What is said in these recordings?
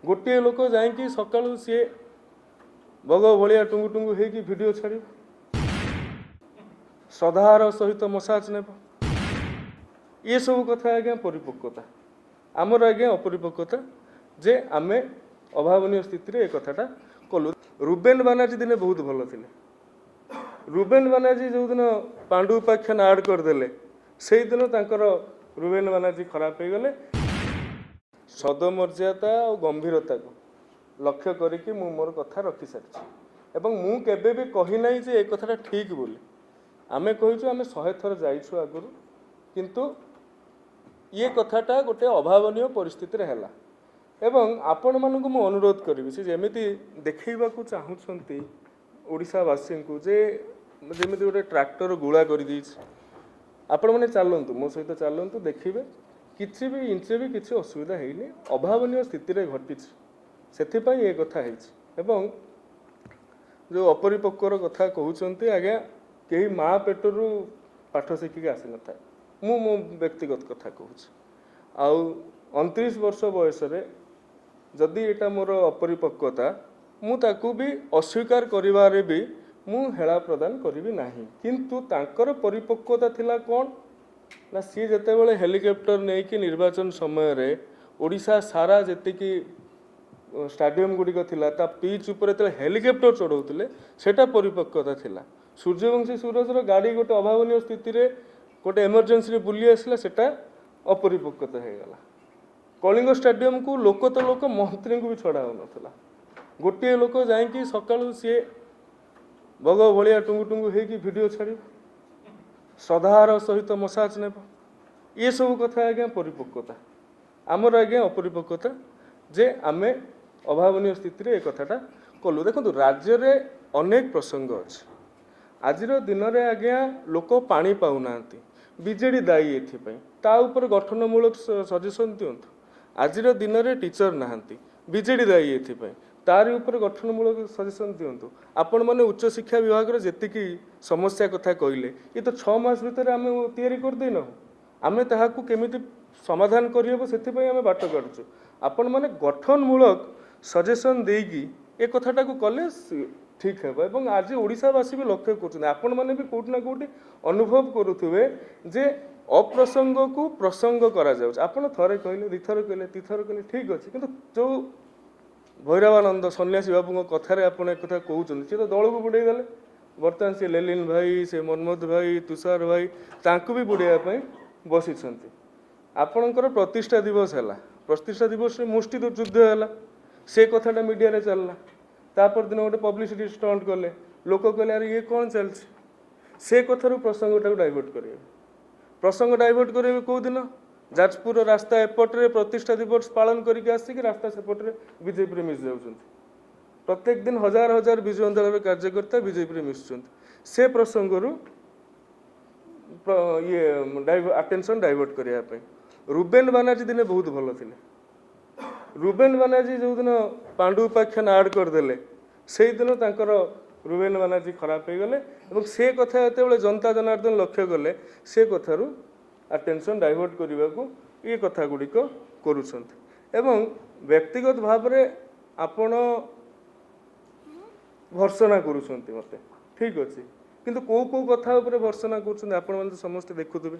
गोटे लोक जाकि सका सी बग भाया टुंगु टुंगु होगी वीडियो छाड़ श्रद्धार सहित मसाज ने ये सब कथा आज्ञा परिपक्वता आमर आज्ञा अपरिपक्वता जे आमे अभावन स्थिति रे कथाटा कलु। रुबेन बानार्जी दिने बहुत भल थे। रुबेन बानार्जी जो दिन पांडु उपाख्यान आड करदे से दिन तांकर रुबेन बानार्जी खराब हो गले। सदमर्यादा और गंभीरता को लक्ष्य करके मु मोर कथा रखी सारी एवं मु केबे भी कही ना जे ए कथाटा ठीक बोली। आमे कहिछु आमे 100 थर जाइछु आगुरु किंतु ये कथाटा गोटे अभावनीय परिस्थिति रे हैला एवं आपण मानकु मु अनुरोध करिवि से जेमिति देखैबाकू चाहुछंती ओडिसावासी को जे जेमिति गोटे ट्रैक्टर गुळा करि दैछ आपण माने चलंतु मो सहित चलंतु देखिबे किछि भी इंचे भी किछि असुविधा हेइनी अभावनीय स्थिति रे घटिछ सेथि पई ए कथा हेइछ एवं जो अपरिपक्वर कथा कहउछंती आज्ञा केही माँ पेटरू पाठ शिखिक आसी न था मु मो व्यक्तिगत कथा कहूँ आउ 29 वर्ष बयस जदि एटा मोर अपरिपक्वता मु ताकू भी अस्वीकार करिवारे भी मु हेला प्रदान करिवि नाही किंतु तांकर परिपक्वता थिला कोन ना सी जते बेले हेलिकॉप्टर नै कि निर्वाचन समय रे ओडिशा सारा जति की स्टाडियम गुडी को थिला ता पिच ऊपर ते हेलिकॉप्टर चढ़ौतिले सेटा परिपक्वता थिला। सूर्यवंशी सूरजर गाड़ी गोटे अभावनीय स्थिति रे गोटे इमरजेंसी बुली आसला सेटा अपरिपक्वता हो गला। कलिंग स्टाडियम को लोक तो लोक मंत्री को भी छड़ा हो नथला गोटे लोक जाकि सका सी बग भाया टुंगु टुंगु होगी वीडियो छाड़ श्रद्धार सहित मसाज ने ये सब कथा आज्ञा परिपक्वता आमर आज्ञा अपरिपक्वता जे आमे अभावनीय स्थिति रे कथाटा कलु। देखो राज्य रे अनेक प्रसंग अच्छे आज दिन में आज्ञा लोक पानी पाऊना बीजेडी दायी एता गठनमूलक सजेसन दिंतु। आज दिन में टीचर नहांती बीजेडी दायी एपाई तारी उपर गठनमूलक सजेसन दिंतु। आपण मैंने उच्च शिक्षा विभाग जी समस्या कथा कहले ये तो 6 मास भितर आम तैयारी करदेन आम ताकू केमिति समाधान करहब से बाट काटुचु। आपण मैंने गठनमूलक सजेसन देगी ए कथाटा को कले ठीक है एवं आज ओडिशावासी भी लक्ष्य कर आपण मैंने भी कोटि ना कोटि अनुभव करुवे जे अप्रसंग को प्रसंग करा जाउछ। आपण थरे कहले दिथर कहले तीथर कहले ठीक अच्छे किंतु जो भैरवानंद सन्यासी बाबू कथार आप कथा कहते सी तो दल को बुड़े देले बर्तमान से लेलिन भाई से मनमोहन भाई तुषार भाई तांकु भी बुड़ाई बसी आपणकर प्रतिष्ठा दिवस है प्रतिष्ठा दिवस में मुष्टि युद्ध है से कथाटा मीडिया रे चलला तापर दिन गोटे पब्लिसिटी स्टंट कले लोक कहले अरे ये कौन चलছে से कथार प्रसंगटा डाइवर्ट करेंगे प्रसंग डाइवर्ट करेंगे कौ दिन जाजपुर रास्ता एपटे प्रतिष्ठा दिवस पालन करके आसिक रास्ता सेपटे बीजेपी मिस जाऊँ प्रत्येक दिन हजार हजार विजु अंधकार कार्यकर्ता बीजेपी मिसुंट से प्रसंग ये अटेंशन डाइवर्ट करने। रुबेन बानार्जी दिने बहुत भल थे। रुबेन बानार्जी जो दिन पांडु उपाख्यान आड करदे से दिन तांकर रुबेन बानार्जी खराब हो गले और से कथा जो जनता जनार्दन लक्ष्य कले से कथारू अटेंशन डाइवर्ट करने को ये कथा गुड़िक करुँच व्यक्तिगत भाव में आपण भर्सना करुँच मत ठीक अच्छे किंतु कौ कौ कथा उपर भर्सना कर आपण मैंने समस्ते देखुवे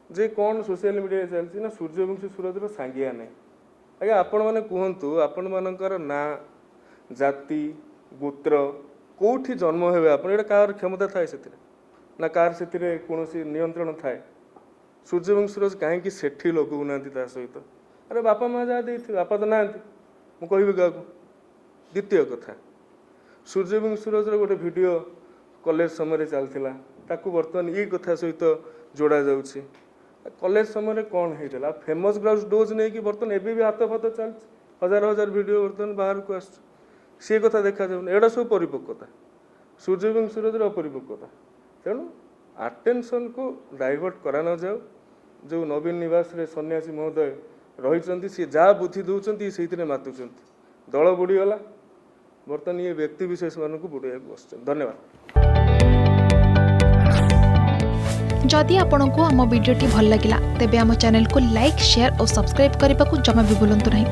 जे कौन सोशल मीडिया चलती ना सूर्यवंशी सूरजर सांगिया नहीं आज्ञा आपण मैंने कहतु आपण मानकर ना जाति गोत्र कौटी जन्म हे आप कार क्षमता थाए से ना कार से कौन नियंत्रण थाए सूर्यवंशी सूरज कहीं सेठी लगौना सहित अरे बापा माँ जहाँ दे बापा तो ना मुझे क्या द्वितीय कथा सूर्यवंशी सूरजर गोटे वीडियो कॉलेज समय चलता ताकू बर्तमान ये कथा सहित जोड़ा जाऊँगी कॉलेज समय कौन होता फेमस ग्राउंड डोज नहीं कि बर्तमान एबी भी हाथ फाथ चल हजार हजार वीडियो बर्तमान बाहर को आस सी कथा देखा जाऊनी एटा सब परिपक्वता सूर्यवंशी सूरजर अपरिपक्वता तेणु अटेंशन को डाइवर्ट करा न जाओ जो नवीन निवास रे सन्यासी महोदय रही सी जहाँ बुद्धि दौरान से मातुंट दल बुड़ीगला बर्तमान ये व्यक्ति विशेष मानक बुड़ाई बस। धन्यवाद। जदि आपंक आम भिडी भल लगा तेब आम चैनल को लाइक शेयर और सब्सक्राइब करने को जमा भी भूलु नहीं।